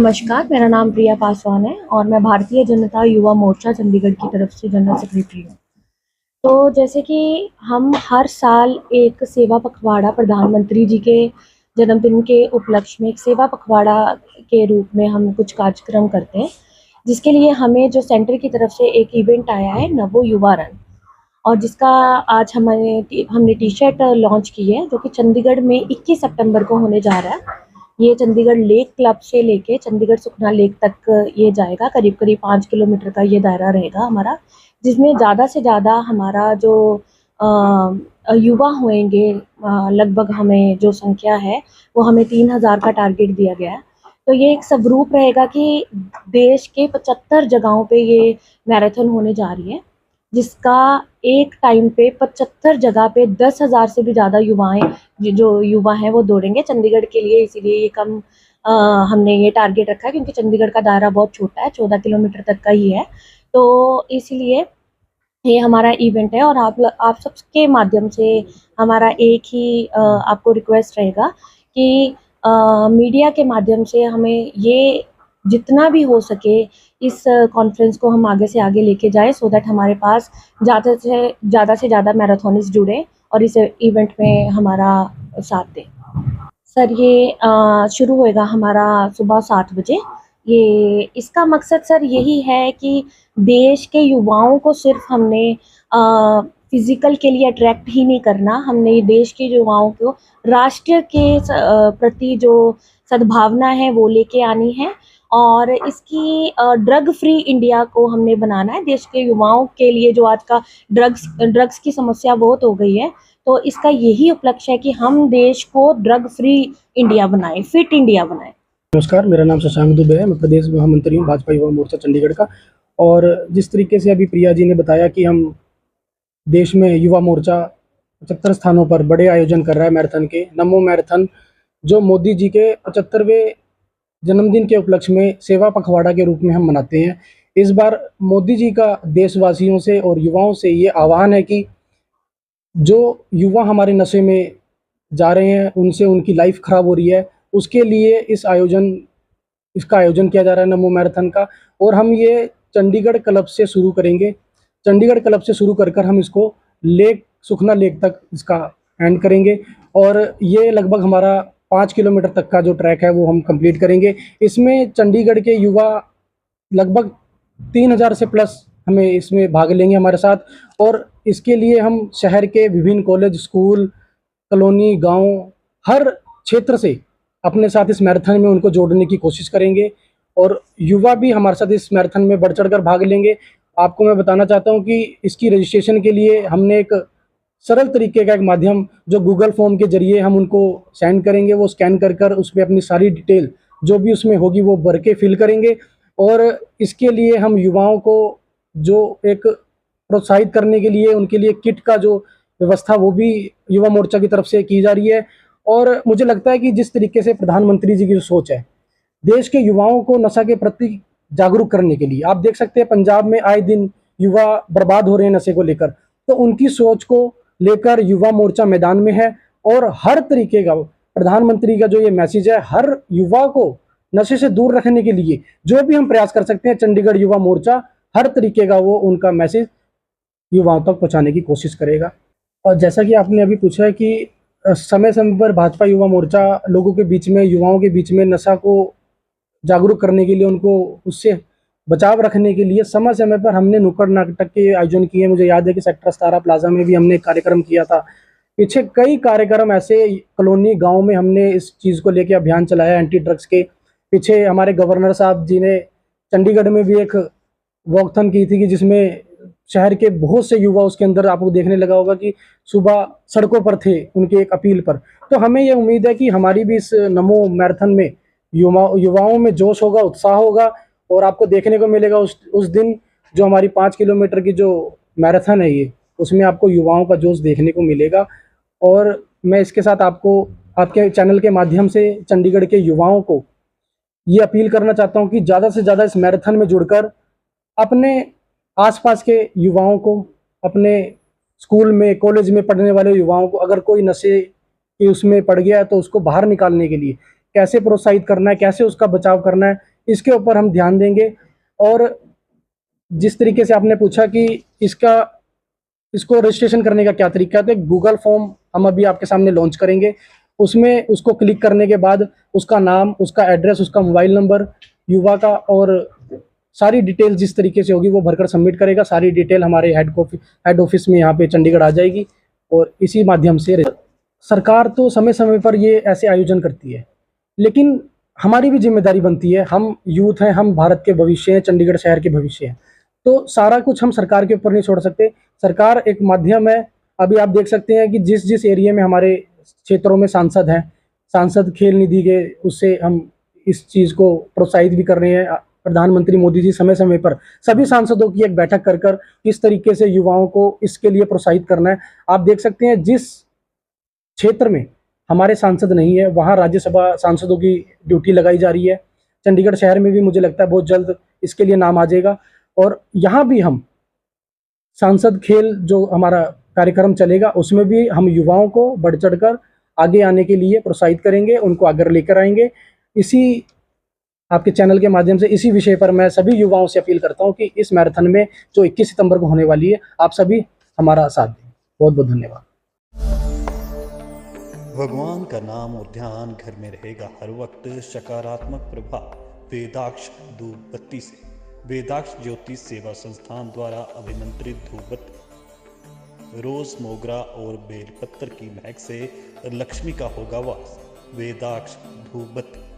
नमस्कार, मेरा नाम प्रिया पासवान है और मैं भारतीय जनता युवा मोर्चा चंडीगढ़ की तरफ से जनरल सेक्रेटरी हूँ। तो जैसे कि हम हर साल एक सेवा पखवाड़ा प्रधानमंत्री जी के जन्मदिन के उपलक्ष्य में एक सेवा पखवाड़ा के रूप में हम कुछ कार्यक्रम करते हैं, जिसके लिए हमें जो सेंटर की तरफ से एक इवेंट आया है नवो युवा रन, और जिसका आज हमने टी-शर्ट लॉन्च की है, जो कि चंडीगढ़ में 21 सितंबर को होने जा रहा है। ये चंडीगढ़ लेक क्लब से लेके चंडीगढ़ सुखना लेक तक ये जाएगा, करीब-करीब 5 किलोमीटर का ये दायरा रहेगा हमारा, जिसमें ज़्यादा से ज़्यादा हमारा जो युवा होएँगे, लगभग हमें जो संख्या है, वो हमें 3000 का टारगेट दिया गया है। तो ये एक स्वरूप रहेगा कि देश के 75 जगहों पे ये मैराथन होने जा रही है, जिसका एक टाइम पे 75 जगह पे 10,000 से भी ज़्यादा जो युवा हैं वो दौड़ेंगे चंडीगढ़ के लिए। इसीलिए ये हमने ये टारगेट रखा है, क्योंकि चंडीगढ़ का दायरा बहुत छोटा है, 14 किलोमीटर तक का ही है। तो इसीलिए ये हमारा इवेंट है, और आप सबके माध्यम से हमारा एक ही आपको रिक्वेस्ट रहेगा कि मीडिया के माध्यम से हमें ये जितना भी हो सके इस कॉन्फ्रेंस को हम आगे से आगे लेके जाएँ, सो दैट हमारे पास से ज़्यादा मैराथनिस्ट जुड़े और इस इवेंट में हमारा साथ दें। सर, ये शुरू होएगा हमारा सुबह 7 बजे। ये इसका मकसद सर यही है कि देश के युवाओं को सिर्फ़ हमने फ़िज़िकल के लिए अट्रैक्ट ही नहीं करना, हमने देश के युवाओं को राष्ट्र के प्रति जो सद्भावना है वो लेके आनी है, और इसकी ड्रग फ्री इंडिया को हमने बनाना है। देश के युवाओं के लिए जो आज का ड्रग्स की समस्या बहुत हो गई है, तो इसका यही उपलक्ष्य है कि हम देश को ड्रग फ्री इंडिया बनाएं, फिट इंडिया बनाएं। नमस्कार, मेरा नाम शशांक दुबे है। मैं प्रदेश महामंत्री हूँ भाजपा युवा मोर्चा चंडीगढ़ का। और जिस तरीके से अभी प्रिया जी ने बताया कि हम देश में युवा मोर्चा 75 स्थानों पर बड़े आयोजन कर रहा है मैराथन के, नमो मैराथन, जो मोदी जी के 75वें जन्मदिन के उपलक्ष्य में सेवा पखवाड़ा के रूप में हम मनाते हैं। इस बार मोदी जी का देशवासियों से और युवाओं से ये आह्वान है कि जो युवा हमारे नशे में जा रहे हैं, उनसे उनकी लाइफ ख़राब हो रही है, उसके लिए इसका आयोजन किया जा रहा है नमो मैराथन का। और हम ये चंडीगढ़ क्लब से शुरू करेंगे। चंडीगढ़ क्लब से शुरू कर हम इसको सुखना लेक तक इसका एंड करेंगे, और ये लगभग हमारा 5 किलोमीटर तक का जो ट्रैक है वो हम कंप्लीट करेंगे। इसमें चंडीगढ़ के युवा लगभग 3000 से प्लस हमें इसमें भाग लेंगे हमारे साथ। और इसके लिए हम शहर के विभिन्न कॉलेज, स्कूल, कॉलोनी, गांव, हर क्षेत्र से अपने साथ इस मैराथन में उनको जोड़ने की कोशिश करेंगे, और युवा भी हमारे साथ इस मैराथन में बढ़ चढ़कर भाग लेंगे। आपको मैं बताना चाहता हूं कि इसकी रजिस्ट्रेशन के लिए हमने एक सरल तरीके का एक माध्यम, जो गूगल फॉर्म के जरिए हम उनको सेंड करेंगे, वो स्कैन कर उस पर अपनी सारी डिटेल जो भी उसमें होगी वो भर के फिल करेंगे। और इसके लिए हम युवाओं को जो एक प्रोत्साहित करने के लिए उनके लिए किट का जो व्यवस्था वो भी युवा मोर्चा की तरफ से की जा रही है। और मुझे लगता है कि जिस तरीके से प्रधानमंत्री जी की जो सोच है, देश के युवाओं को नशा के प्रति जागरूक करने के लिए, आप देख सकते हैं पंजाब में आए दिन युवा बर्बाद हो रहे हैं नशे को लेकर, तो उनकी सोच को लेकर युवा मोर्चा मैदान में है। और हर तरीके का प्रधानमंत्री का जो ये मैसेज है, हर युवा को नशे से दूर रखने के लिए जो भी हम प्रयास कर सकते हैं, चंडीगढ़ युवा मोर्चा हर तरीके का वो उनका मैसेज युवाओं तक पहुंचाने की कोशिश करेगा। और जैसा कि आपने अभी पूछा है कि समय समय पर भाजपा युवा मोर्चा लोगों के बीच में, युवाओं के बीच में नशा को जागरूक करने के लिए, उनको उससे बचाव रखने के लिए समय समय पर हमने नुक्कड़ नाटक के आयोजन किए। मुझे याद है कि सेक्टर 17 प्लाजा में भी हमने कार्यक्रम किया था। पीछे कई कार्यक्रम ऐसे कॉलोनी, गांव में हमने इस चीज़ को लेकर अभियान चलाया एंटी ड्रग्स के। पीछे हमारे गवर्नर साहब जी ने चंडीगढ़ में भी एक वॉकथन की थी कि जिसमें शहर के बहुत से युवा उसके अंदर आपको देखने लगा होगा कि सुबह सड़कों पर थे उनके एक अपील पर। तो हमें ये उम्मीद है कि हमारी भी इस नमो मैराथन में युवाओं में जोश होगा, उत्साह होगा, और आपको देखने को मिलेगा उस दिन जो हमारी 5 किलोमीटर की जो मैराथन है ये, उसमें आपको युवाओं का जोश देखने को मिलेगा। और मैं इसके साथ आपको आपके चैनल के माध्यम से चंडीगढ़ के युवाओं को ये अपील करना चाहता हूँ कि ज़्यादा से ज़्यादा इस मैराथन में जुड़कर अपने आसपास के युवाओं को, अपने स्कूल में, कॉलेज में पढ़ने वाले युवाओं को, अगर कोई नशे के उसमें पड़ गया है तो उसको बाहर निकालने के लिए कैसे प्रोत्साहित करना है, कैसे उसका बचाव करना है, इसके ऊपर हम ध्यान देंगे। और जिस तरीके से आपने पूछा कि इसको रजिस्ट्रेशन करने का क्या तरीका है, तो गूगल फॉर्म हम अभी आपके सामने लॉन्च करेंगे। उसमें उसको क्लिक करने के बाद उसका नाम, उसका एड्रेस, उसका मोबाइल नंबर युवा का और सारी डिटेल जिस तरीके से होगी वो भरकर सबमिट करेगा। सारी डिटेल हमारे हेड ऑफिस में यहाँ पे चंडीगढ़ आ जाएगी और इसी माध्यम से सरकार तो समय समय पर ये ऐसे आयोजन करती है, लेकिन हमारी भी जिम्मेदारी बनती है। हम यूथ हैं, हम भारत के भविष्य हैं, चंडीगढ़ शहर के भविष्य हैं, तो सारा कुछ हम सरकार के ऊपर नहीं छोड़ सकते। सरकार एक माध्यम है। अभी आप देख सकते हैं कि जिस जिस एरिया में हमारे क्षेत्रों में सांसद हैं, सांसद खेल निधि के उससे हम इस चीज़ को प्रोत्साहित भी कर रहे हैं। प्रधानमंत्री मोदी जी समय समय पर सभी सांसदों की एक बैठक कर कर किस तरीके से युवाओं को इसके लिए प्रोत्साहित करना है। आप देख सकते हैं जिस क्षेत्र में हमारे सांसद नहीं है वहाँ राज्यसभा सांसदों की ड्यूटी लगाई जा रही है। चंडीगढ़ शहर में भी मुझे लगता है बहुत जल्द इसके लिए नाम आ जाएगा और यहाँ भी हम सांसद खेल जो हमारा कार्यक्रम चलेगा उसमें भी हम युवाओं को बढ़ चढ़कर आगे आने के लिए प्रोत्साहित करेंगे, उनको आगे लेकर आएंगे। इसी आपके चैनल के माध्यम से इसी विषय पर मैं सभी युवाओं से अपील करता हूं कि इस मैराथन में जो 21 सितंबर को होने वाली है, आप सभी हमारा साथ दें। बहुत बहुत धन्यवाद। भगवान का नाम और ध्यान घर में रहेगा हर वक्त। सकारात्मक प्रभाव वेदाक्ष धूप बत्ती से। वेदाक्ष ज्योति सेवा संस्थान द्वारा अभिमंत्रित धूप बत्ती रोज, मोगरा और बेलपत्र की महक से लक्ष्मी का होगा वास। वेदाक्ष धूप बत्ती।